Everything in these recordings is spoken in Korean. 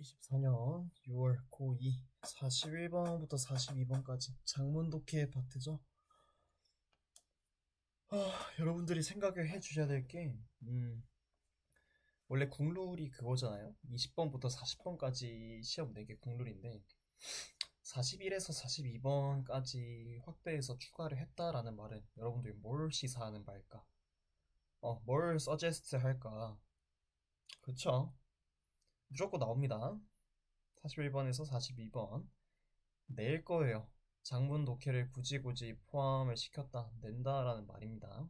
2024년 6월 고2 41번부터 42번까지 장문 독해 파트죠. 여러분들이 생각을 해주셔야 될 게, 원래 국룰이 그거잖아요. 20번부터 40번까지 시험 4개 국룰인데, 41에서 42번까지 확대해서 추가를 했다라는 말은 여러분들이 뭘 시사하는 바일까? 뭘 서제스트 할까? 그쵸? 무조건 나옵니다. 41번에서 42번. 낼 거예요. 장문 독해를 굳이 포함을 시켰다, 낸다라는 말입니다.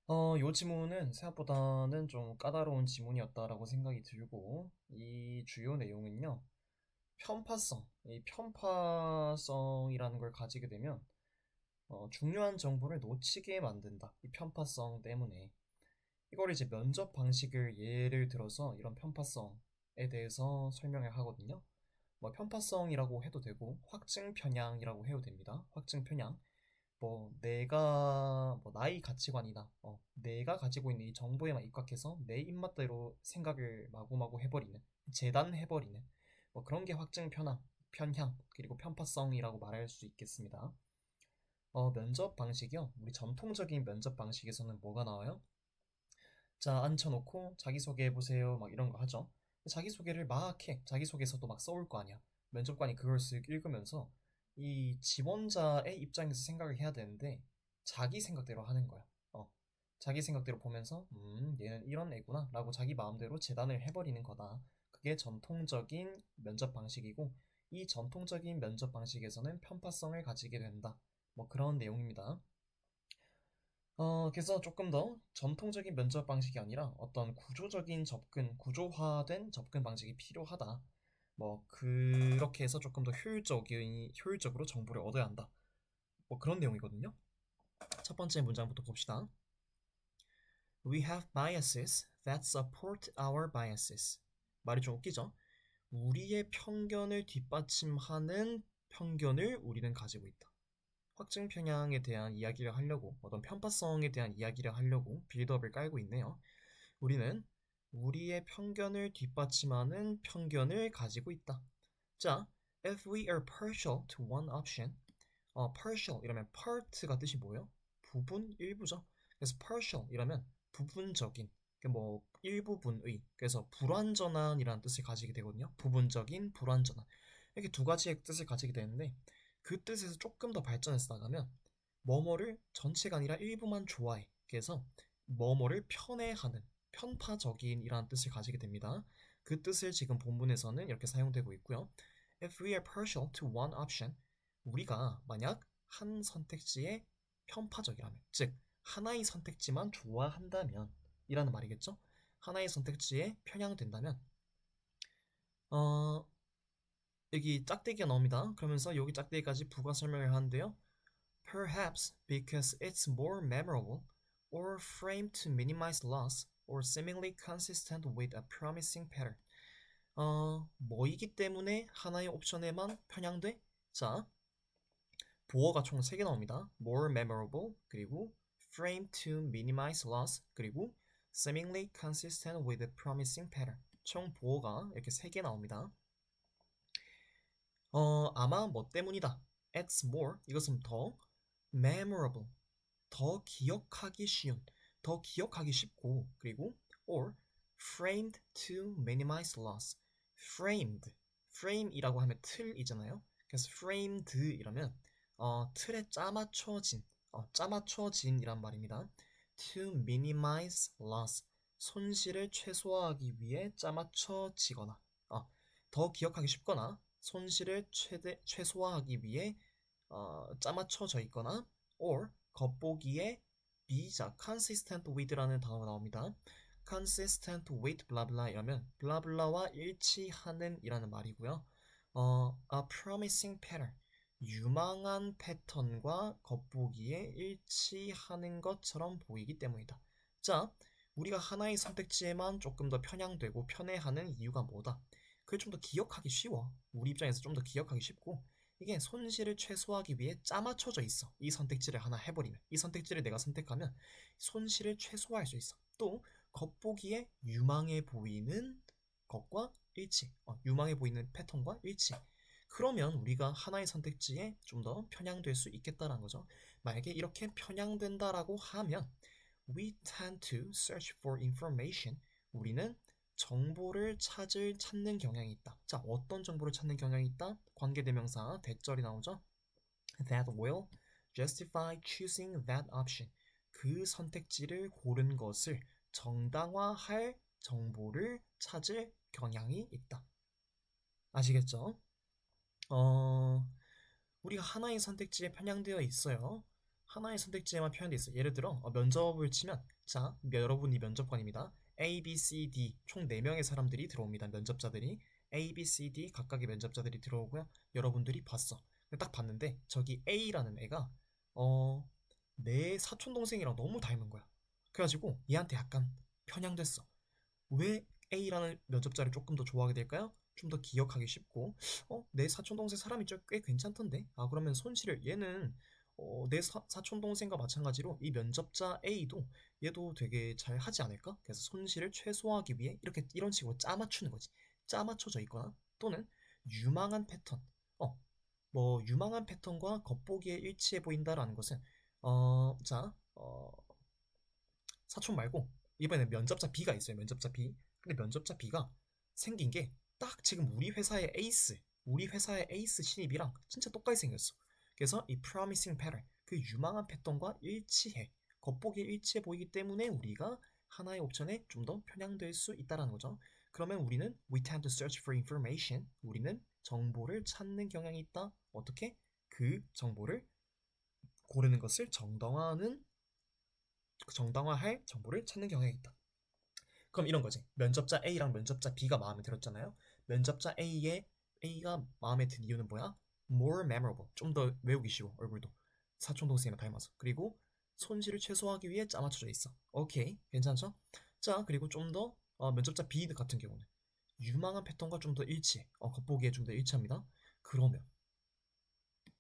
요 지문은 생각보다는 좀 까다로운 지문이었다라고 생각이 들고, 이 주요 내용은요, 이 편파성이라는 걸 가지게 되면, 중요한 정보를 놓치게 만든다. 이 편파성 때문에. 이걸 이제 면접 방식을 예를 들어서 이런 편파성에 대해서 설명을 하거든요. 뭐 편파성이라고 해도 되고 확증 편향이라고 해도 됩니다. 확증 편향. 뭐 내가 뭐 나의 가치관이다. 내가 가지고 있는 이 정보에만 입각해서 내 입맛대로 생각을 마구마구 해버리는, 재단해버리는 뭐 그런 게 확증 편향 그리고 편파성이라고 말할 수 있겠습니다. 면접 방식이요. 우리 전통적인 면접 방식에서는 뭐가 나와요? 자, 앉혀놓고 자기소개해보세요. 막 이런 거 하죠. 자기소개를 막 해. 자기소개서도 막 써올 거 아니야. 면접관이 그걸 쓱 읽으면서 이 지원자의 입장에서 생각을 해야 되는데 자기 생각대로 하는 거야. 자기 생각대로 보면서 얘는 이런 애구나 라고 자기 마음대로 재단을 해버리는 거다. 그게 전통적인 면접 방식이고 이 전통적인 면접 방식에서는 편파성을 가지게 된다. 뭐 그런 내용입니다. 그래서 조금 더 전통적인 면접 방식이 아니라 어떤 구조적인 접근, 구조화된 접근 방식이 필요하다. 뭐, 그렇게 해서 조금 더 효율적으로 정보를 얻어야 한다. 뭐 그런 내용이거든요. 첫 번째 문장부터 봅시다. We have biases that support our biases. 말이 좀 웃기죠? 우리의 편견을 뒷받침하는 편견을 우리는 가지고 있다. 확증 편향에 대한 이야기를 하려고, 어떤 편파성에 대한 이야기를 하려고 빌드업을 깔고 있네요. 우리는 우리의 편견을 뒷받침하는 편견을 가지고 있다. 자, if we are partial to one option, partial 이러면 part가 뜻이 뭐예요? 부분, 일부죠. 그래서 partial 이러면 부분적인, 뭐 일부분의, 그래서 불완전한이라는 뜻을 가지게 되거든요. 부분적인, 불완전한. 이렇게 두 가지의 뜻을 가지게 되는데 그 뜻에서 조금 더 발전해서 나가면 뭐뭐를 전체가 아니라 일부만 좋아해. 그래서 뭐뭐를 편애하는, 편파적인이라는 뜻을 가지게 됩니다. 그 뜻을 지금 본문에서는 이렇게 사용되고 있고요. If we are partial to one option, 우리가 만약 한 선택지에 편파적이라면, 즉 하나의 선택지만 좋아한다면 이라는 말이겠죠. 하나의 선택지에 편향된다면 어, 여기 짝대기가 나옵니다. 그러면서 여기 짝대기까지 부가 설명을 하는데요. Perhaps because it's more memorable or framed to minimize loss or seemingly consistent with a promising pattern. 뭐이기 때문에 하나의 옵션에만 편향돼? 자, 보어가 총 3개 나옵니다. more memorable, 그리고 framed to minimize loss, 그리고 seemingly consistent with a promising pattern. 총 보어가 이렇게 3개 나옵니다. 아마 뭐 때문이다. It's more, 이것은 더 memorable, 더 기억하기 쉬운, 더 기억하기 쉽고, 그리고 or framed to minimize loss. frame이라고 하면 틀이잖아요. 그래서 framed 이라면 틀에 짜맞춰진이란 말입니다. to minimize loss, 손실을 최소화하기 위해 짜맞춰지거나, 더 기억하기 쉽거나 손실을 최소화하기 위해 짜맞춰져 있거나 or 겉보기에 consistent with라는 단어가 나옵니다. consistent with 블라블라 이라면 블라블라와 일치하는 이라는 말이고요. a promising pattern, 유망한 패턴과 겉보기에 일치하는 것처럼 보이기 때문이다. 자, 우리가 하나의 선택지에만 조금 더 편향되고 편애하는 이유가 뭐다? 그게 좀 더 기억하기 쉬워. 우리 입장에서 좀 더 기억하기 쉽고 이게 손실을 최소화하기 위해 짜맞춰져 있어. 이 선택지를 하나 해버리면, 이 선택지를 내가 선택하면 손실을 최소화할 수 있어. 또 겉보기에 유망해 보이는 것과 일치, 유망해 보이는 패턴과 일치. 그러면 우리가 하나의 선택지에 좀 더 편향될 수 있겠다라는 거죠. 만약에 이렇게 편향된다라고 하면 we tend to search for information. 우리는 정보를 찾는 경향이 있다. 자, 어떤 정보를 찾는 경향이 있다? 관계대명사 대절이 나오죠. That will justify choosing that option. 그 선택지를 고른 것을 정당화할 정보를 찾을 경향이 있다. 아시겠죠? 우리가 하나의 선택지에 편향되어 있어요. 하나의 선택지에만 편향되어 있어요. 예를 들어 면접을 치면 자, 여러분이 면접관입니다. A, B, C, D 총 4명의 사람들이 들어옵니다. 면접자들이 A, B, C, D 각각의 면접자들이 들어오고요. 여러분들이 봤어. 딱 봤는데 저기 A라는 애가 내 사촌 동생이랑 너무 닮은 거야. 그래가지고 얘한테 약간 편향됐어. 왜 A라는 면접자를 조금 더 좋아하게 될까요? 좀 더 기억하기 쉽고, 내 사촌 동생 사람이 꽤 괜찮던데. 아, 그러면 손실을 얘는 내 사촌 동생과 마찬가지로 이 면접자 A도 얘도 되게 잘 하지 않을까? 그래서 손실을 최소화하기 위해 이렇게 이런 식으로 짜맞추는 거지. 짜맞춰져 있거나 또는 유망한 패턴. 뭐 유망한 패턴과 겉보기에 일치해 보인다라는 것은 자, 사촌 말고 이번에 면접자 B가 있어요. 면접자 B. 근데 면접자 B가 생긴 게 딱 지금 우리 회사의 에이스 신입이랑 진짜 똑같이 생겼어. 그래서 이 promising pattern, 그 유망한 패턴과 일치해. 겉보기에 일치해 보이기 때문에 우리가 하나의 옵션에 좀 더 편향될 수 있다는 거죠. 그러면 우리는 we tend to search for information. 우리는 정보를 찾는 경향이 있다. 어떻게? 그 정보를 고르는 것을 정당화할 정보를 찾는 경향이 있다. 그럼 이런 거지. 면접자 A랑 면접자 B가 마음에 들었잖아요. 면접자 A가 마음에 든 이유는 뭐야? More memorable. 좀 더 외우기 쉬워. 얼굴도. 사촌 동생이랑 닮아서. 그리고 손실을 최소화하기 위해 짜맞춰져 있어. 오케이. 괜찮죠? 자, 그리고 좀 더 면접자 B 같은 경우는 유망한 패턴과 좀 더 일치해. 겉보기에 좀 더 일치합니다. 그러면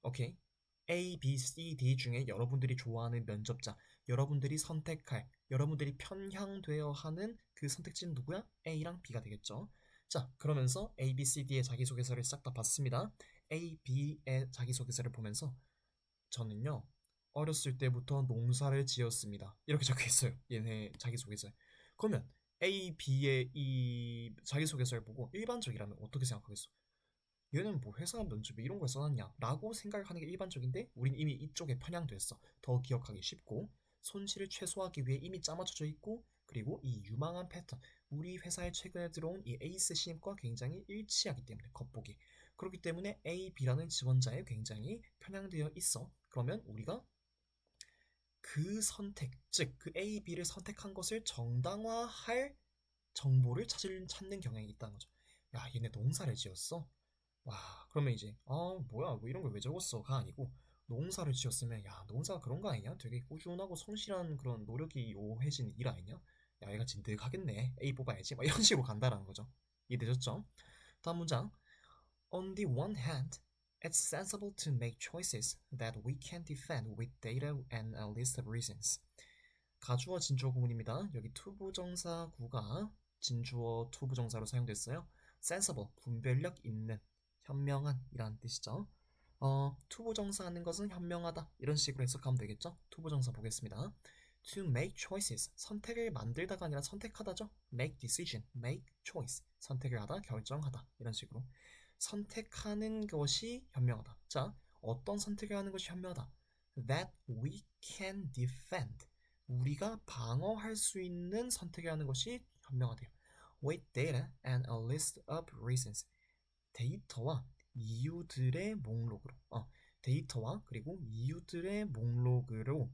오케이. A, B, C, D 중에 여러분들이 좋아하는 면접자, 여러분들이 편향되어 하는 그 선택지는 누구야? A랑 B가 되겠죠. 자, 그러면서 A, B, C, D의 자기소개서를 싹 다 봤습니다. A, B의 자기소개서를 보면서 저는요, 어렸을 때부터 농사를 지었습니다. 이렇게 적혀 있어요. 얘네 자기소개서에. 그러면 A, B의 이 자기소개서를 보고 일반적이라면 어떻게 생각하겠어? 얘는 뭐 회사 면접에 이런 걸 써놨냐 라고 생각하는 게 일반적인데 우린 이미 이쪽에 편향됐어. 더 기억하기 쉽고 손실을 최소화하기 위해 이미 짜맞춰져 있고 그리고 이 유망한 패턴 우리 회사에 최근에 들어온 이 에이스 신입과 굉장히 일치하기 때문에 겉보기 그렇기 때문에 A, B라는 지원자에 굉장히 편향되어 있어. 그러면 우리가 그 선택 즉 그 A, B를 선택한 것을 정당화할 정보를 찾는 경향이 있다는 거죠. 야 얘네 농사를 지었어? 와, 그러면 이제 뭐야 뭐 이런 걸 왜 적었어가 아니고 농사를 지었으면 야 농사가 그런 거 아니냐? 되게 꾸준하고 성실한 그런 노력이 요해진 일 아니냐? 야 얘가 진득하겠네. A 뽑아야지. 막 이런 식으로 간다라는 거죠. 이해되셨죠? 다음 문장. On the one hand, it's sensible to make choices that we can defend with data and a list of reasons. 가주어 진주어 구문입니다. 여기 투부정사 구가 진주어 투부정사로 사용됐어요. sensible, 분별력 있는, 현명한 이라는 뜻이죠. 투부정사 하는 것은 현명하다 이런 식으로 해석하면 되겠죠. 투부정사 보겠습니다. To make choices, 선택을 만들다가 아니라 선택하다죠. make decision, make choice, 선택을 하다, 결정하다 이런 식으로 선택하는 것이 현명하다. 자, 어떤 선택을 하는 것이 현명하다? That we can defend, 우리가 방어할 수 있는 선택을 하는 것이 현명하대요. With data and a list of reasons, 데이터와 이유들의 목록으로 데이터와 그리고 이유들의 목록으로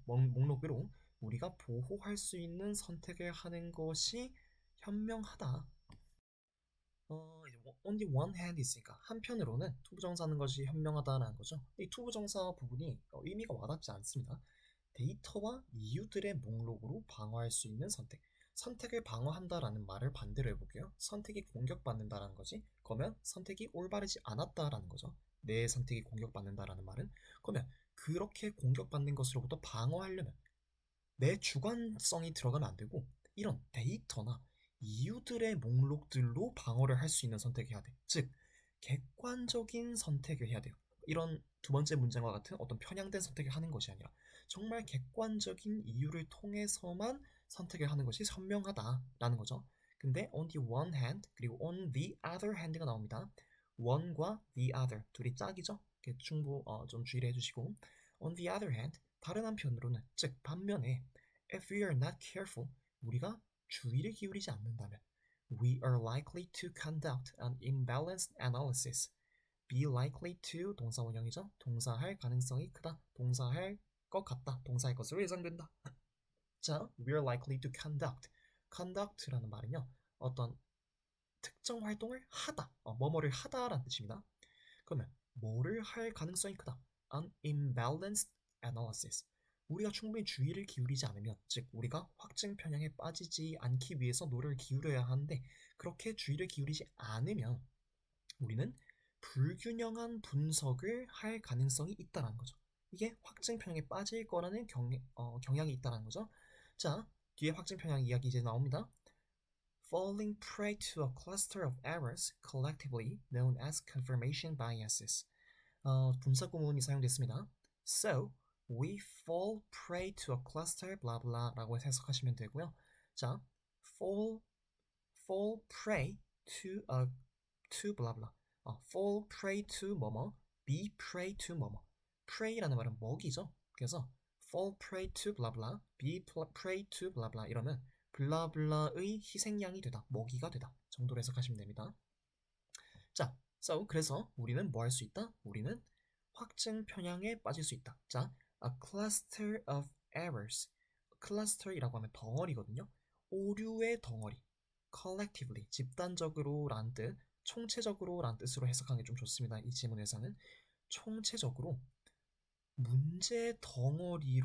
우리가 보호할 수 있는 선택을 하는 것이 현명하다. 이제 only one hand 있으니까 한편으로는 투부정사하는 것이 현명하다라는 거죠. 이 투부정사 부분이 의미가 와닿지 않습니다. 데이터와 이유들의 목록으로 방어할 수 있는 선택. 선택을 방어한다라는 말을 반대로 해볼게요. 선택이 공격받는다라는 거지. 그러면 선택이 올바르지 않았다라는 거죠. 내 선택이 공격받는다라는 말은. 그러면 그렇게 공격받는 것으로부터 방어하려면 내 주관성이 들어가면 안 되고 이런 데이터나 이유들의 목록들로 방어를 할 수 있는 선택을 해야 돼. 즉, 객관적인 선택을 해야 돼요. 이런 두 번째 문장과 같은 어떤 편향된 선택을 하는 것이 아니라 정말 객관적인 이유를 통해서만 선택을 하는 것이 현명하다라는 거죠. 근데 on the one hand 그리고 on the other hand가 나옵니다. one과 the other 둘이 짝이죠. 좀 주의를 해주시고 on the other hand 다른 한편으로는 즉 반면에 if we are not careful 우리가 주의를 기울이지 않는다면 we are likely to conduct an imbalanced analysis be likely to 동사 원형이죠. 동사할 가능성이 크다. 동사할 것 같다. 동사할 것으로 예상된다. 자, we are likely to conduct라는 말은요. 어떤 특정 활동을 하다, 뭐뭐를 하다라는 뜻입니다. 그러면 뭐를 할 가능성이 크다? An imbalanced analysis. 우리가 충분히 주의를 기울이지 않으면, 즉 우리가 확증 편향에 빠지지 않기 위해서 노력을 기울여야 하는데 그렇게 주의를 기울이지 않으면 우리는 불균형한 분석을 할 가능성이 있다는 거죠. 이게 확증 편향에 빠질 거라는 경향이 있다는 거죠. 자, 뒤에 확증 편향 이야기 이제 나옵니다. Falling prey to a cluster of errors collectively known as confirmation biases. 분사 구문이 사용됐습니다. So, we fall prey to a cluster blah blah라고 해석하시면 되고요. 자, fall prey to blah blah. fall prey to 뭐뭐, be prey to 뭐뭐. prey라는 말은 먹이죠. 그래서 fall prey to blah blah, be prey to blah blah 이러면 블라블라의 희생양이 되다, 먹이가 되다 정도로 해석하시면 됩니다. 자, so 그래서 우리는 뭐 할 수 있다? 우리는 확증 편향에 빠질 수 있다. 자, a cluster of errors. cluster이라고 하면 덩어리거든요. 오류의 덩어리. collectively, 집단적으로 라는 뜻, 총체적으로 라는 뜻으로 해석하는 게 좀 좋습니다. 이 지문에서는 총체적으로 문제 덩어리에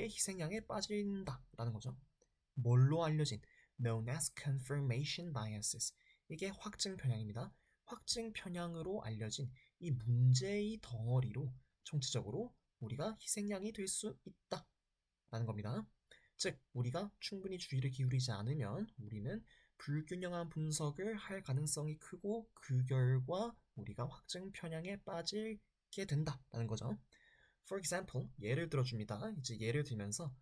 희생양에 빠진다라는 거죠. 뭘로 알려진 known as confirmation biases. 이게 확증 편향입니다. 확증 편향으로 알려진 이 문제의 덩어리로 총체적으로 우리가 희생양이 될 수 있다라는 겁니다. 즉, 우리가 충분히 주의를 기울이지 않으면 우리는 불균형한 분석을 할 가능성이 크고 그 결과 우리가 확증 편향에 빠지게 된다라는 거죠. For example, 예를 들어줍니다. 이제 예를 들면서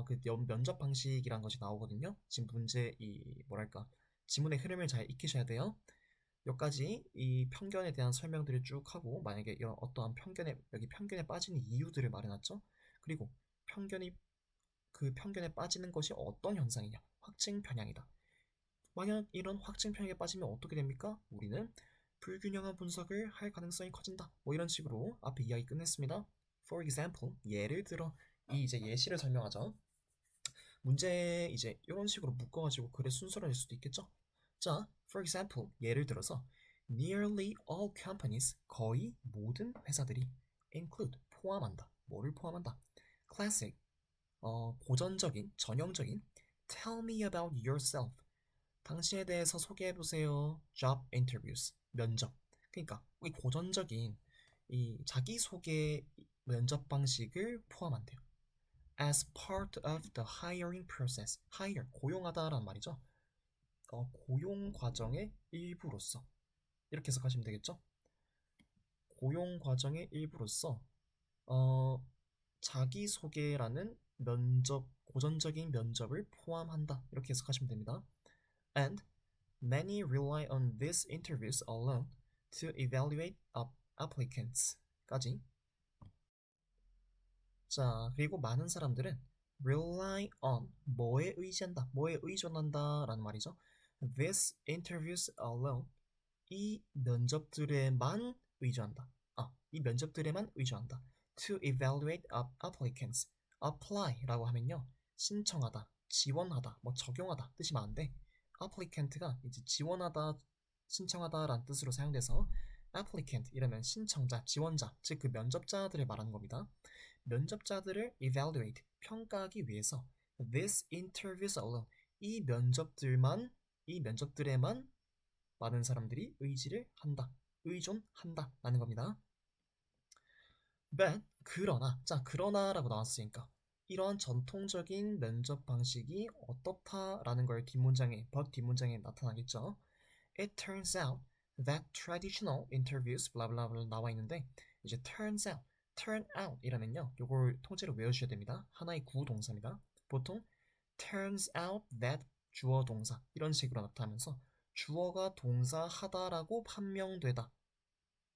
그 면접 방식이란 것이 나오거든요. 지금 지문의 흐름을 잘 익히셔야 돼요. 여기까지 이 편견에 대한 설명들을 쭉 하고 만약에 이런 어떠한 여기 편견에 빠지는 이유들을 말해놨죠. 그리고 그 편견에 빠지는 것이 어떤 현상이냐? 확증 편향이다. 만약 이런 확증 편향에 빠지면 어떻게 됩니까? 우리는 불균형한 분석을 할 가능성이 커진다. 뭐 이런 식으로 앞에 이야기 끝냈습니다. For example, 예를 들어 이제 예시를 설명하죠. 문제 이제 이런 식으로 묶어가지고 글의 순서를 낼 수도 있겠죠. 자, for example, 예를 들어서 nearly all companies, 거의 모든 회사들이 include, 포함한다. 뭐를 포함한다? classic, 고전적인, 전형적인 tell me about yourself, 당신에 대해서 소개해보세요. job interviews, 면접. 그러니까 이 고전적인 이 자기소개 면접 방식을 포함한대요. As part of the hiring process, hire, 고용하다라는 말이죠. 고용 과정의 일부로서 이렇게 해석하시면 되겠죠. 고용 과정의 일부로서 자기소개라는 고전적인 면접을 포함한다 이렇게 해석하시면 됩니다. And many rely on these interviews alone to evaluate applicants 까지. 자, 그리고 많은 사람들은 rely on, 뭐에 의지한다, 뭐에 의존한다 라는 말이죠. These interviews alone, 이 면접들에만 의존한다. 이 면접들에만 의존한다. To evaluate applicants. apply 라고 하면요, 신청하다, 지원하다, 뭐 적용하다 뜻이 많은데 applicant가 이제 지원하다, 신청하다 라는 뜻으로 사용돼서 applicant 이러면 신청자, 지원자, 즉 그 면접자들을 말하는 겁니다. 면접자들을 evaluate, 평가하기 위해서 this interviews alone, 이 면접들에만 많은 사람들이 의존한다 라는 겁니다. But, 그러나라고 나왔으니까 이러한 전통적인 면접 방식이 어떻다라는 걸 뒷문장에, but 뒷문장에 나타나겠죠. It turns out that traditional interviews blah blah blah 나와 있는데 이제 turn out 이라면요. 요걸 통째로 외워주셔야 됩니다. 하나의 구동사입니다. 보통 turns out that 주어 동사 이런 식으로 나타나면서 주어가 동사하다라고 판명되다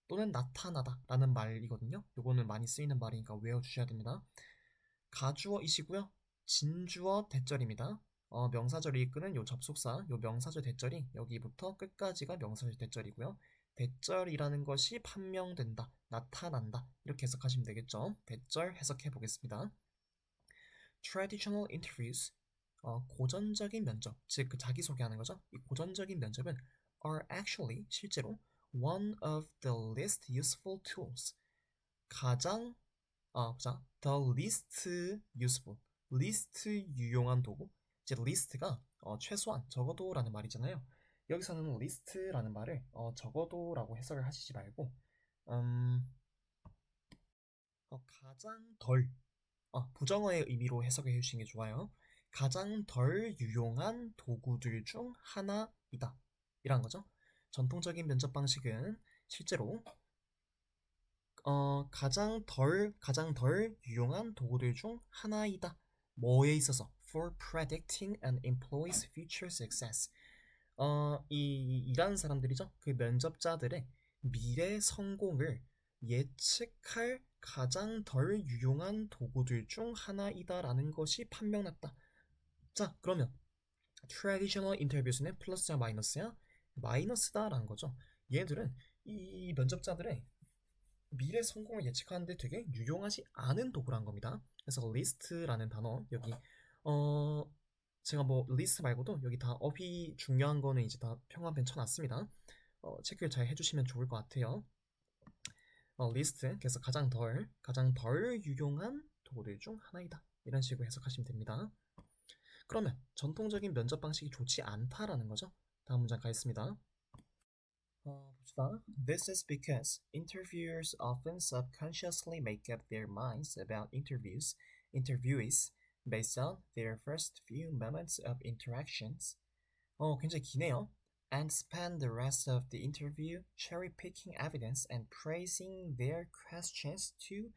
또는 나타나다 라는 말이거든요. 요거는 많이 쓰이는 말이니까 외워주셔야 됩니다. 가주어이시고요. 진주어 대절입니다. 명사절을 이끄는 요 접속사, 요 명사절 대절이 여기부터 끝까지가 명사절 대절이고요. 대절이라는 것이 판명된다, 나타난다 이렇게 해석하시면 되겠죠. 대절 해석해 보겠습니다. Traditional interviews, 고전적인 면접, 즉 그 자기소개하는 거죠. 이 고전적인 면접은 are actually 실제로 one of the least useful tools, 가장 보자. The least useful. least 유용한 도구. 이제 list가 최소한, 적어도라는 말이잖아요. 여기서는 list라는 말을 적어도라고 해석을 하시지 말고 가장 덜 부정어의 의미로 해석해 주시는 게 좋아요. 가장 덜 유용한 도구들 중 하나이다. 이란 거죠. 전통적인 면접 방식은 실제로 가장 덜 유용한 도구들 중 하나이다. 뭐에 있어서? For predicting an employee's future success. 일하는 사람들이죠. 그 면접자들의 미래 성공을 예측할 가장 덜 유용한 도구들 중 하나이다라는 것이 판명났다. 자, 그러면 traditional interviews는 플러스야 마이너스야? 마이너스다라는 거죠. 얘들은 이 면접자들의 미래 성공을 예측하는데 되게 유용하지 않은 도구란 겁니다. 그래서 list라는 단어 여기 제가 뭐 list 말고도 여기 다 어휘 중요한 거는 이제 다 평화펜 쳐놨습니다. 체크를 잘 해주시면 좋을 것 같아요. list 그래서 가장 덜 유용한 도구들 중 하나이다. 이런 식으로 해석하시면 됩니다. 그러면 전통적인 면접 방식이 좋지 않다라는 거죠. 다음 문장 가겠습니다. 봅시다. This is because interviewers often subconsciously make up their minds about interviewees based on their first few moments of interactions. 굉장히 기네요. And spend the rest of the interview cherry-picking evidence and praising their questions to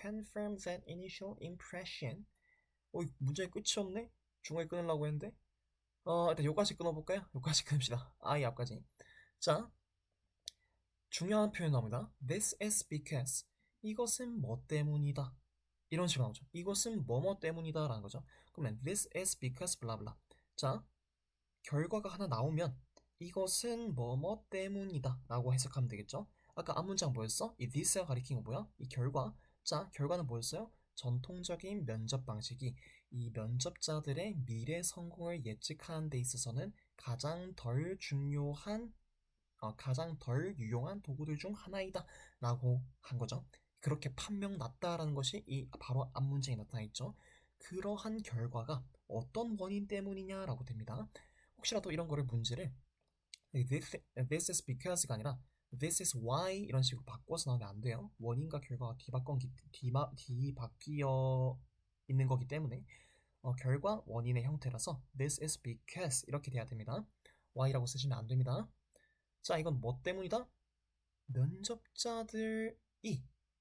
confirm that initial impression. 문제의 끝이 없네? 중간에 끊으려고 했는데 일단 요까지 끊어볼까요? 요까지 끊읍시다. 이 앞까지. 자, 중요한 표현 나옵니다. This is because. 이것은 뭐 때문이다. 이런 식으로 나오죠. 이것은 뭐뭐 때문이다 라는 거죠. 그러면 this is because blah blah. 자, 결과가 하나 나오면 이것은 뭐뭐 때문이다 라고 해석하면 되겠죠. 아까 앞 문장 뭐였어? 이 this가 가리킨 거 뭐야? 이 결과. 자, 결과는 뭐였어요? 전통적인 면접 방식이 이 면접자들의 미래 성공을 예측하는 데 있어서는 가장 덜 중요한 가장 덜 유용한 도구들 중 하나이다 라고 한 거죠. 그렇게 판명났다라는 것이 이 바로 앞 문장에 나타나 있죠. 그러한 결과가 어떤 원인 때문이냐라고 됩니다. 혹시라도 이런 거를 문제를 this is because가 아니라 this is why 이런 식으로 바꿔서 나오면 안 돼요. 원인과 결과가 뒤바뀌어 있는 거기 때문에 결과 원인의 형태라서 this is because 이렇게 돼야 됩니다. why라고 쓰시면 안 됩니다. 자, 이건 뭐 때문이다? 면접자들이.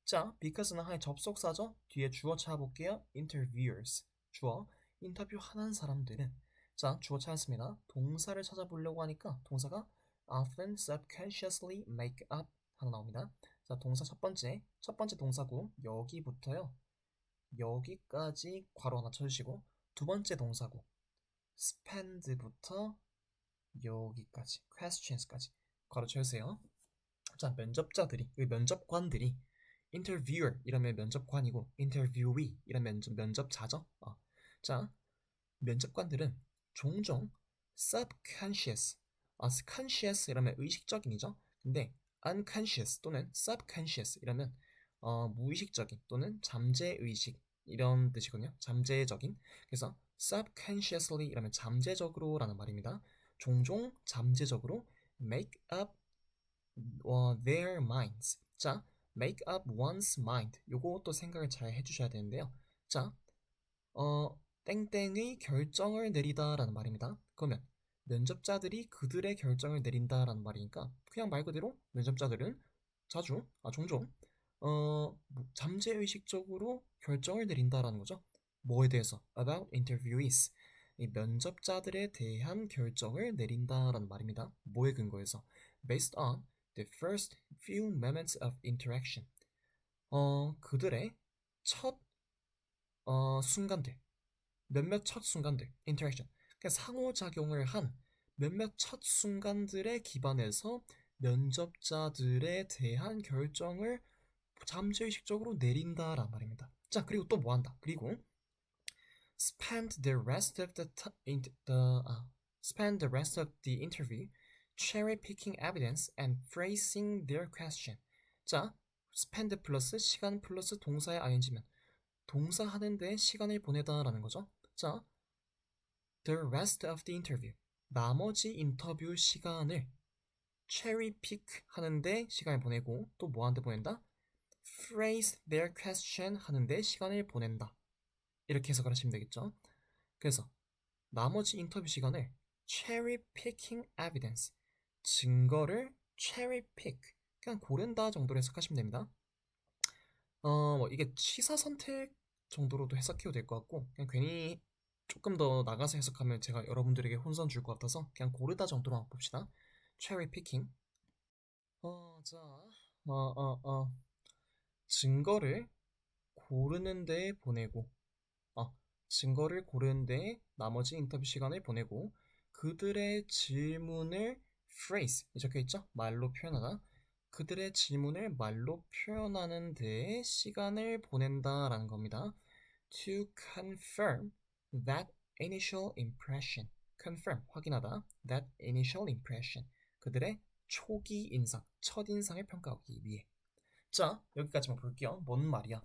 자, because는 하나의 접속사죠. 뒤에 주어 찾아볼게요. interviewers. 주어. 인터뷰하는 사람들은. 자, 주어 찾았습니다. 동사를 찾아보려고 하니까 동사가 often subconsciously make up 하나 나옵니다. 자, 동사 첫 번째 동사구 여기부터요. 여기까지 괄호 하나 쳐주시고 두 번째 동사구 spend부터 여기까지 questions까지 괄호 쳐주세요. 자, 면접관들이 interviewer 이러면 면접관이고 interviewee 이러면 면접자죠. 자, 면접관들은 종종 subconscious, conscious 이러면 의식적인이죠. 근데 unconscious 또는 subconscious 이러면 무의식적인 또는 잠재의식 이런 뜻이거든요. 잠재적인. 그래서 subconsciously 이러면 잠재적으로라는 말입니다. 종종 잠재적으로 make up their minds. 자, make up one's mind. 요것도 생각을 잘 해주셔야 되는데요. 자, 땡땡의 결정을 내리다라는 말입니다. 그러면 면접자들이 그들의 결정을 내린다라는 말이니까 그냥 말 그대로 면접자들은 자주, 종종 잠재의식적으로 결정을 내린다라는 거죠. 뭐에 대해서? About interviewees. 이 면접자들에 대한 결정을 내린다라는 말입니다. 뭐에 근거해서? Based on the first few moments of interaction. 그들의 첫 순간들, 몇몇 첫 순간들, interaction. 그러니까 상호작용을 한 몇몇 첫 순간들에 기반해서 면접자들에 대한 결정을 잠재의식적으로 내린다란 말입니다. 자, 그리고 또 뭐 한다? 그리고 spend the rest of spend the rest of the interview cherry picking evidence and phrasing their question. 자, spend 플러스 시간 플러스 동사의 ing면 동사 하는데 시간을 보내다라는 거죠. 자, the rest of the interview 나머지 인터뷰 시간을 cherry pick 하는데 시간을 보내고 또 뭐 하는데 보낸다? phrase their question 하는데 시간을 보낸다. 이렇게 해석을 하시면 되겠죠. 그래서 나머지 인터뷰 시간을 cherry picking evidence 증거를 cherry pick 그냥 고른다 정도로 해석하시면 됩니다. 뭐 이게 취사 선택 정도로도 해석해도 될 것 같고 그냥 괜히 조금 더 나가서 해석하면 제가 여러분들에게 혼선 줄 것 같아서 그냥 고르다 정도로 봅시다. cherry picking. 자, 증거를 고르는 데 보내고 증거를 고르는 데 나머지 인터뷰 시간을 보내고 그들의 질문을 phrase 적혀있죠? 말로 표현하다. 그들의 질문을 말로 표현하는 데에 시간을 보낸다라는 겁니다. To confirm that initial impression. confirm, 확인하다. that initial impression. 그들의 초기 인상, 첫인상을 평가하기 위해. 자, 여기까지만 볼게요. 뭔 말이야?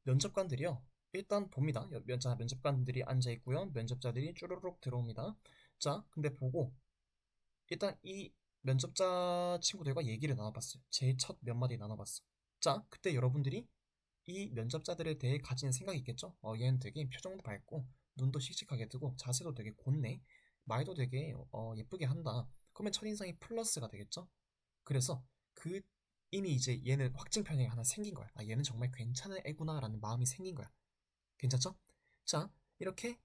면접관들이요. 일단 봅니다. 면접관들이 앉아있고요. 면접자들이 쭈루룩 들어옵니다. 자, 근데 보고 일단 이 면접자 친구들과 얘기를 나눠봤어요. 제일 첫 몇 마디 나눠봤어. 자, 그때 여러분들이 이 면접자들에 대해 가진 생각이 있겠죠? 얘는 되게 표정도 밝고 눈도 씩씩하게 뜨고 자세도 되게 곧네. 말도 되게 예쁘게 한다. 그러면 첫인상이 플러스가 되겠죠? 그래서 그 이미 이제 얘는 확증 편향이 하나 생긴 거야. 얘는 정말 괜찮은 애구나라는 마음이 생긴 거야. 괜찮죠? 자, 이렇게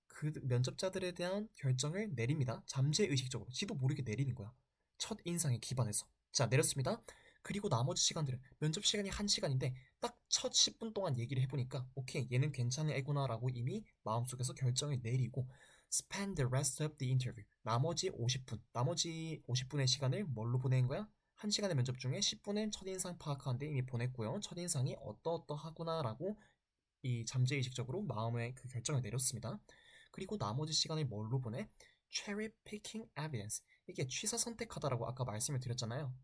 그 면접자들에 대한 결정을 내립니다. 잠재의식적으로 지도 모르게 내리는 거야. 첫 인상에 기반해서. 자, 내렸습니다. 그리고 나머지 시간들은 면접 시간이 1시간인데 딱 첫 10분 동안 얘기를 해보니까 오케이, 얘는 괜찮은 애구나라고 이미 마음속에서 결정을 내리고 spend the rest of the interview 나머지 50분의 시간을 뭘로 보낸 거야? 1시간의 면접 중에 10분은 첫인상 파악하는데 이미 보냈고요. 첫인상이 어떠어떠하구나라고 이 잠재의식적으로 마음의 그 결정을 내렸습니다. 그리고 나머지 시간을 뭘로 보내? Cherry picking evidence. 이게 취사 선택하다라고 아까 말씀을 드렸잖아요.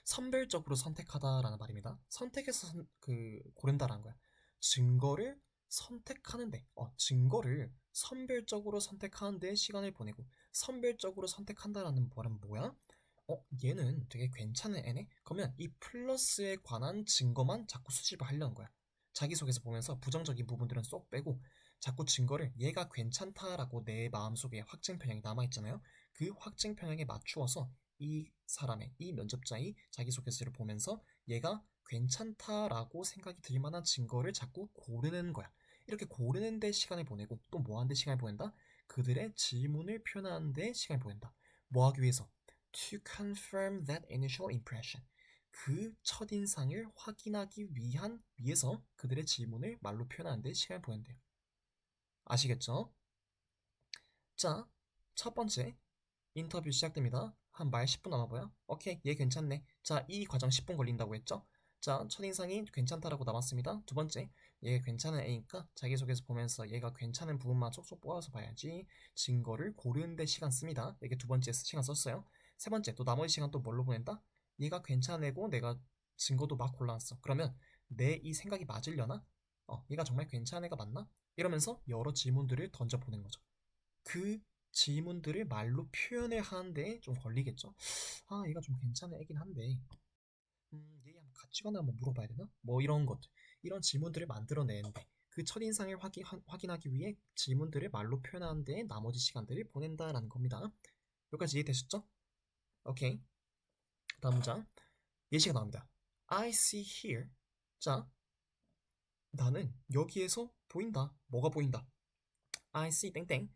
선별적으로 선택하다라는 말입니다. 선택해서 고른다라는 거야. 증거를 선택하는데, 증거를 선별적으로 선택하는데 시간을 보내고 선별적으로 선택한다라는 말은 뭐야? 얘는 되게 괜찮은 애네? 그러면 이 플러스에 관한 증거만 자꾸 수집을 하려는 거야. 자기소개서 보면서 부정적인 부분들은 쏙 빼고 자꾸 증거를 얘가 괜찮다라고 내 마음속에 확증 편향이 남아있잖아요. 그 확증 편향에 맞추어서 이 면접자의 자기소개서를 보면서 얘가 괜찮다라고 생각이 들 만한 증거를 자꾸 고르는 거야. 이렇게 고르는 데 시간을 보내고 또 뭐 하는 데 시간을 보낸다? 그들의 질문을 표현하는 데 시간을 보낸다. 뭐 하기 위해서? To confirm that initial impression. 그 첫인상을 확인하기 위해서 그들의 질문을 말로 표현하는 데 시간을 보낸대요. 아시겠죠? 자, 첫 번째 인터뷰 시작됩니다. 한 말 10분 남아봐요. 오케이, 얘 괜찮네. 자, 이 과정 10분 걸린다고 했죠? 자, 첫인상이 괜찮다라고 남았습니다. 두 번째, 얘 괜찮은 애니까 자기소개서 보면서 얘가 괜찮은 부분만 쏙쏙 뽑아서 봐야지 증거를 고르는 데 시간 씁니다. 이게 두 번째 시간 썼어요. 세 번째, 또 나머지 시간 또 뭘로 보낸다? 얘가 괜찮은 애고 내가 증거도 막 골라놨어. 그러면 내 이 생각이 맞으려나? 얘가 정말 괜찮은 애가 맞나? 이러면서 여러 질문들을 던져보는 거죠. 그 질문들을 말로 표현을 하는데 좀 걸리겠죠? 얘가 좀 괜찮은 애긴 한데, 얘 한번 가치관을 한번 물어봐야 되나? 뭐 이런 것들, 이런 질문들을 만들어내는데, 그 첫인상을 확인하기 위해 질문들을 말로 표현하는 데 나머지 시간들을 보낸다라는 겁니다. 여기까지 이해되셨죠? 오케이. 다음 문장. 예시가 나옵니다. I see here. 자, 나는 여기에서 보인다. 뭐가 보인다? I see 땡땡.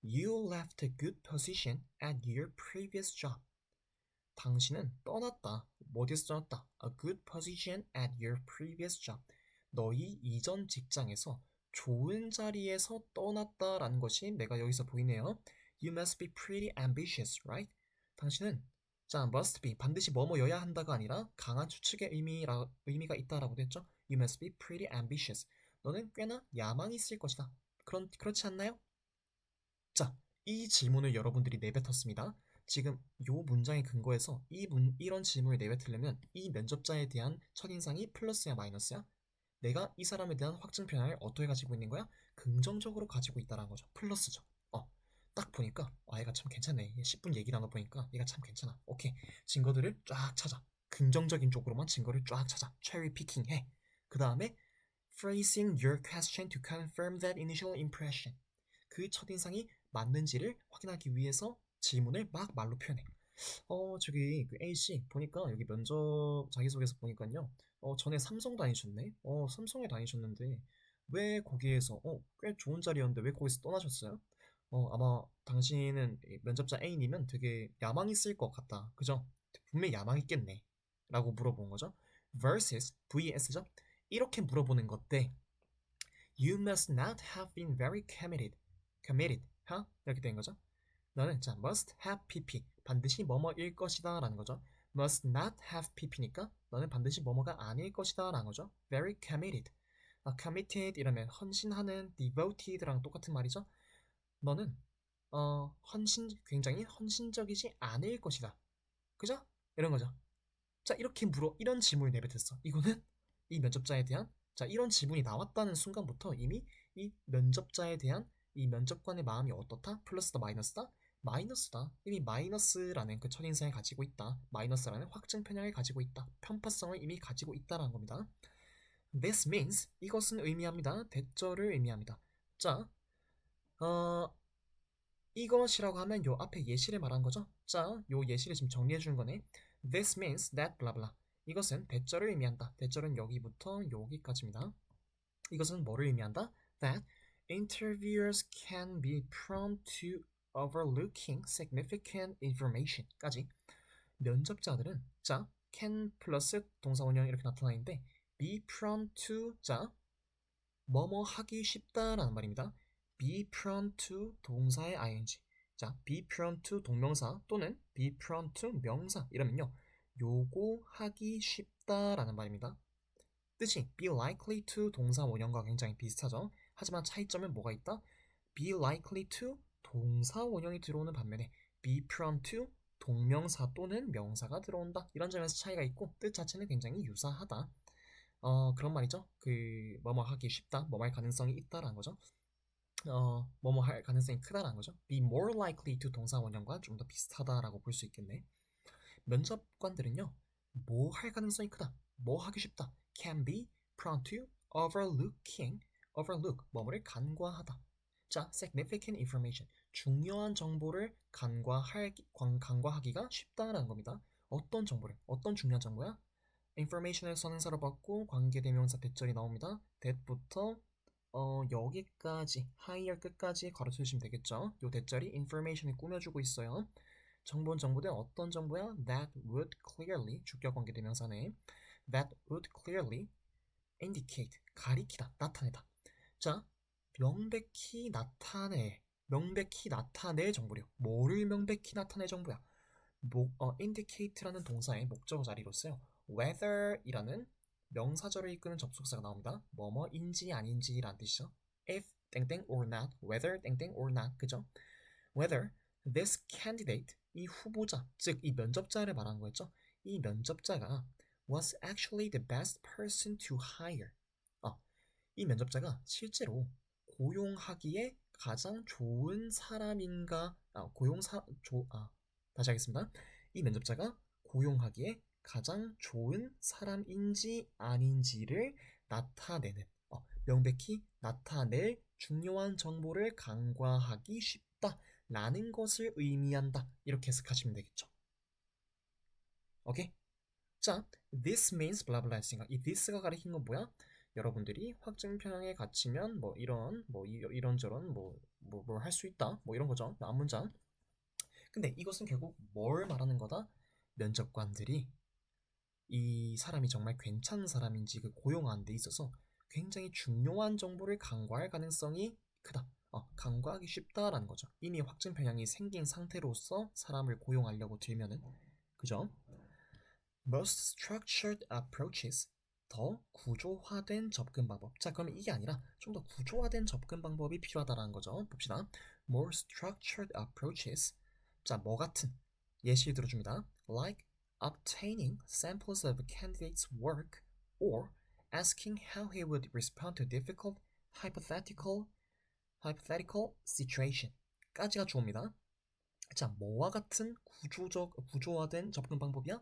You left a good position at your previous job. 당신은 떠났다. 어디에서 떠났다? A good position at your previous job. 너희 이전 직장에서 좋은 자리에서 떠났다라는 것이 내가 여기서 보이네요. You must be pretty ambitious, right? 당신은 자, must be 반드시 뭐뭐여야 한다가 아니라 강한 추측의 의미가 있다라고도 했죠. You must be pretty ambitious. 너는 꽤나 야망이 있을 것이다. 그렇지 않나요? 자, 이 질문을 여러분들이 내뱉었습니다. 지금 이 문장의 근거에서 이런 질문을 내뱉으려면 이 면접자에 대한 첫인상이 플러스야 마이너스야? 내가 이 사람에 대한 확증 편향을 어떻게 가지고 있는 거야? 긍정적으로 가지고 있다는 거죠. 플러스죠. 딱 보니까 얘가 참 괜찮네. 10분 얘기 나눠보니까 얘가 참 괜찮아. 오케이. 증거들을 쫙 찾아. 긍정적인 쪽으로만 증거를 쫙 찾아. 체리 피킹 해. 그 다음에 phrasing your question to confirm that initial impression. 그 첫인상이 맞는지를 확인하기 위해서 질문을 막 말로 표현해. 저기 그 A씨 보니까 여기 면접 자기소개서 보니까요. 전에 삼성 다니셨네. 삼성에 다니셨는데 왜 거기에서 꽤 좋은 자리였는데 왜 거기서 떠나셨어요? 아마 당신은 면접자 A님은 되게 야망 있을 것 같다. 그죠? 분명히 야망 있겠네. 라고 물어본 거죠. versus vs죠. 이렇게 물어보는 것때 You must not have been very committed, 이렇게 된 거죠. 너는 자 must have pp 반드시 뭐뭐일 것이다 라는 거죠. must not have pp니까 너는 반드시 뭐뭐가 아닐 것이다 라는 거죠. very committed. committed 이러면 헌신하는 devoted랑 똑같은 말이죠. 너는 굉장히 헌신적이지 않을 것이다. 그죠? 이런 거죠. 자, 이런 질문을 내뱉었어. 이거는 이 면접자에 대한 이런 질문이 나왔다는 순간부터 이미 이 면접자에 대한 이 면접관의 마음이 어떻다? 플러스다, 마이너스다? 마이너스다. 이미 마이너스라는 그 첫인상을 가지고 있다. 마이너스라는 확증 편향을 가지고 있다. 편파성을 이미 가지고 있다라는 겁니다. This means 이것은 의미합니다. 대절을 의미합니다. 자, 이것이라고 하면 요 앞에 예시를 말한 거죠. 자, 요 예시를 지금 정리해 주는 거네. This means that blah blah. 이것은 대절을 의미한다. 대절은 여기부터 여기까지입니다. 이것은 뭐를 의미한다? That interviewers can be prone to overlooking significant information까지. 면접자들은 자, can 플러스 동사원형 이렇게 나타나 있는데 be prone to 자, 뭐뭐 하기 쉽다라는 말입니다. be prone to 동사의 ing. 자, be prone to 동명사 또는 be prone to 명사 이러면요. 요거 하기 쉽다라는 말입니다. 뜻이 be likely to 동사 원형과 굉장히 비슷하죠. 하지만 차이점은 뭐가 있다? be likely to 동사 원형이 들어오는 반면에 be prone to 동명사 또는 명사가 들어온다. 이런 점에서 차이가 있고 뜻 자체는 굉장히 유사하다. 그런 말이죠. 뭐뭐 하기 쉽다, 뭐뭐 할 가능성이 있다라는 거죠. 뭐뭐 할 가능성이 크다라는 거죠. be more likely to 동사 원형과 좀 더 비슷하다라고 볼 수 있겠네. 면접관들은요, 뭐 할 가능성이 크다, 뭐 하기 쉽다, can be prone to overlook, 뭐뭐를 간과하다. 자, significant information, 중요한 정보를 간과하기가 쉽다라는 겁니다. 어떤 정보를, 어떤 중요한 정보야? information을 선행사로 받고 관계대명사 대절이 나옵니다. that부터 여기까지 higher 끝까지 가로쳐주시면 되겠죠. 요 대절이 information을 꾸며주고 있어요. 정보는 정보된 어떤 정보야? That would clearly 주격 관계대명사네. That would clearly indicate 가리키다, 나타내다. 자, 명백히 나타낼 정보요. 뭐를 명백히 나타낼 정보야? indicate라는 동사의 목적어 자리로 써요. whether이라는 명사절을 이끄는 접속사가 나옵니다. 뭐뭐인지 아닌지라는 뜻이죠. if 땡땡 or not, whether 땡땡 or not, 그죠? whether this candidate, 이 후보자, 즉 이 면접자를 말하는 거였죠. 이 면접자가 was actually the best person to hire. 이 면접자가 실제로 고용하기에 가장 좋은 사람인가? 다시 하겠습니다. 이 면접자가 고용하기에 가장 좋은 사람인지 아닌지를 나타내는 명백히 나타낼 중요한 정보를 간과하기 쉽다 라는 것을 의미한다. 이렇게 해석하시면 되겠죠. 오케이? 자, this means 블라블라 했으니까 이 this가 가리키는 건 뭐야? 여러분들이 확증 편향에 갇히면 뭐 이런 뭐 이런저런 뭐 할 수 있다. 뭐 이런 거죠. 앞문장. 근데 이것은 결국 뭘 말하는 거다? 면접관들이 이 사람이 정말 괜찮은 사람인지 그 고용하는 데 있어서 굉장히 중요한 정보를 간과할 가능성이 크다. 간과하기 쉽다라는 거죠. 이미 확증 편향이 생긴 상태로서 사람을 고용하려고 들면은 그죠? Most structured approaches 더 구조화된 접근 방법. 자, 그러면 이게 아니라 좀 더 구조화된 접근 방법이 필요하다라는 거죠. 봅시다. More structured approaches. 자, 뭐 같은 예시 들어줍니다. Like obtaining samples of a candidate's work or asking how he would respond to difficult hypothetical situation까지가 주어입니다. 자, 뭐와 같은 구조화된 접근 방법이야?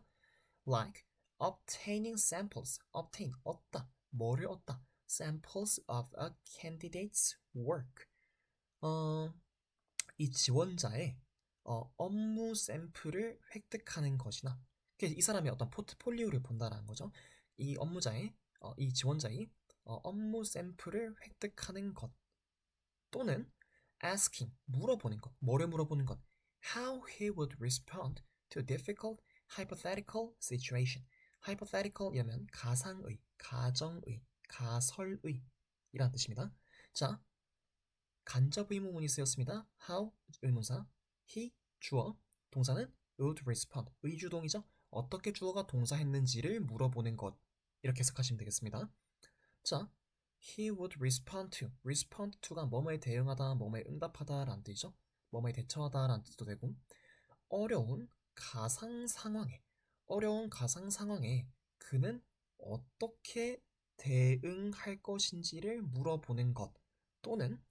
Like obtaining samples, obtain 얻다, 뭐를 얻다? Samples of a candidate's work. 이 지원자의 업무 샘플을 획득하는 것이나 이 사람의 어떤 포트폴리오를 본다라는 거죠. 이 지원자의 업무 샘플을 획득하는 것 또는 asking 물어보는 것, 뭐를 물어보는 것, how he would respond to difficult hypothetical situation. hypothetical이라면 가상의, 가정의, 가설의 이란 뜻입니다. 자, 간접 의문문이 쓰였습니다. how 의문사, he 주어, 동사는 would respond 의주동이죠. 어떻게 주어가 동사했는지를 물어보는 것 이렇게 해석하시면 되겠습니다. 자, he would respond to가 뭐뭐에 대응하다, 뭐뭐에 응답하다 라는 뜻이죠. 뭐뭐에 대처하다 라는 뜻도 되고 어려운 가상 상황에 그는 어떻게 대응할 것인지를 물어보는 것 또는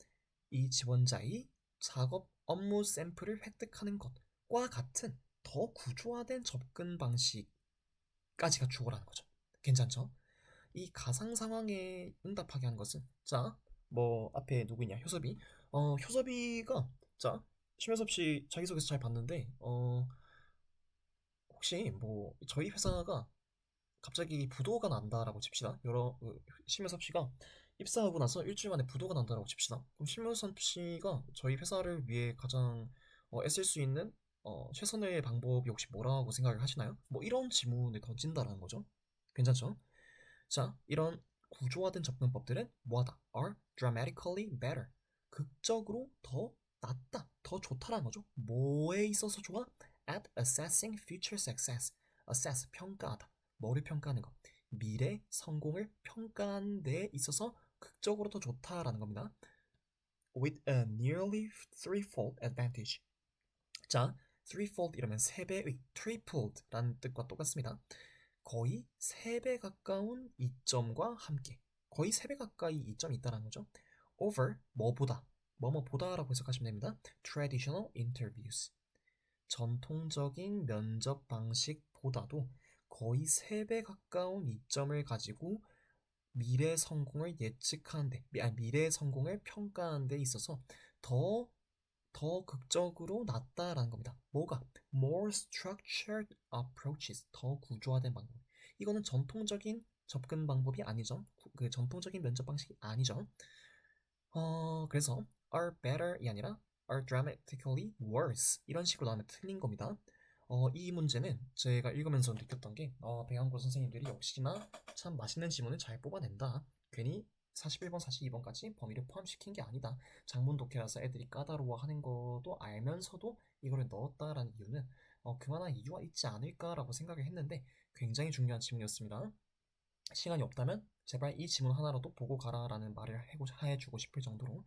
이 지원자의 작업 업무 샘플을 획득하는 것과 같은 더 구조화된 접근 방식까지가 주어라는 거죠. 괜찮죠? 이 가상 상황에 응답하게 한 것은 자, 뭐 앞에 누구 있냐? 효섭이. 효섭이가 자, 심효섭 씨 자기소개서 잘 봤는데 혹시 뭐 저희 회사가 갑자기 부도가 난다라고 칩시다. 심효섭 씨가 입사하고 나서 일주일 만에 부도가 난다라고 칩시다. 그럼 심효섭 씨가 저희 회사를 위해 가장 애쓸 수 있는 최선의 방법이 혹시 뭐라고 생각을 하시나요? 뭐 이런 질문을 던진다라는 거죠. 괜찮죠? 자, 이런 구조화된 접근법들은 뭐하다? are dramatically better. 극적으로 더 낫다, 더 좋다라는 거죠. 뭐에 있어서 좋아? At assessing future success. assess, 평가하다. 뭐를 평가하는 거? 미래 성공을 평가하는 데 있어서 극적으로 더 좋다라는 겁니다. With a nearly threefold advantage. 자, threefold 이러면 세 배의, tripled라는 뜻과 똑같습니다. 거의 3배 가까운 이점과 함께 거의 3배 가까이 이점이 있다는 거죠. over 뭐보다 뭐뭐보다라고 해석하시면 됩니다. traditional interviews 전통적인 면접 방식보다도 거의 3배 가까운 이점을 가지고 미래 성공을 예측하는데 미래 성공을 평가하는 데 있어서 더 극적으로 낫다라는 겁니다. 뭐가? More structured approaches. 더 구조화된 방법. 이거는 전통적인 접근 방법이 아니죠. 그 전통적인 면접 방식이 아니죠. 그래서 are better이 아니라 are dramatically worse. 이런 식으로 나오면 틀린 겁니다. 이 문제는 제가 읽으면서 느꼈던 게 배양고 선생님들이 역시나 참 맛있는 지문을 잘 뽑아낸다. 괜히 41번, 42번까지 범위를 포함시킨 게 아니다. 장문 독해라서 애들이 까다로워하는 것도 알면서도 이거를 넣었다라는 이유는 그만한 이유가 있지 않을까라고 생각을 했는데 굉장히 중요한 지문이었습니다. 시간이 없다면 제발 이 지문 하나라도 보고 가라라는 말을 해주고 싶을 정도로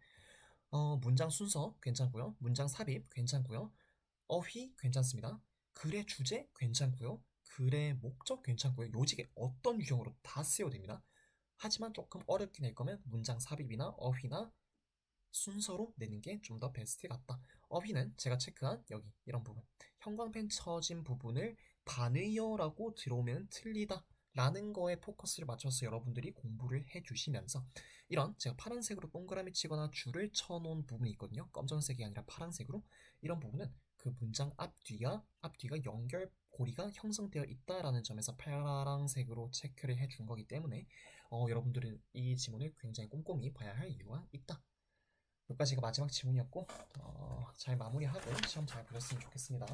문장 순서 괜찮고요. 문장 삽입 괜찮고요. 어휘 괜찮습니다. 글의 주제 괜찮고요. 글의 목적 괜찮고요. 요직에 어떤 유형으로 다 쓰여도 됩니다. 하지만 조금 어렵게 낼 거면 문장 삽입이나 어휘나 순서로 내는 게 좀 더 베스트 같다. 어휘는 제가 체크한 여기 이런 부분 형광펜 쳐진 부분을 반의어라고 들어오면 틀리다 라는 거에 포커스를 맞춰서 여러분들이 공부를 해주시면서 이런 제가 파란색으로 동그라미 치거나 줄을 쳐놓은 부분이 있거든요. 검정색이 아니라 파란색으로. 이런 부분은 그 문장 앞뒤가 연결고리가 형성되어 있다라는 점에서 파란색으로 체크를 해준 거기 때문에 여러분들은 이 지문을 굉장히 꼼꼼히 봐야 할 이유가 있다. 여기까지가 마지막 지문이었고 잘 마무리하고 시험 잘 보셨으면 좋겠습니다.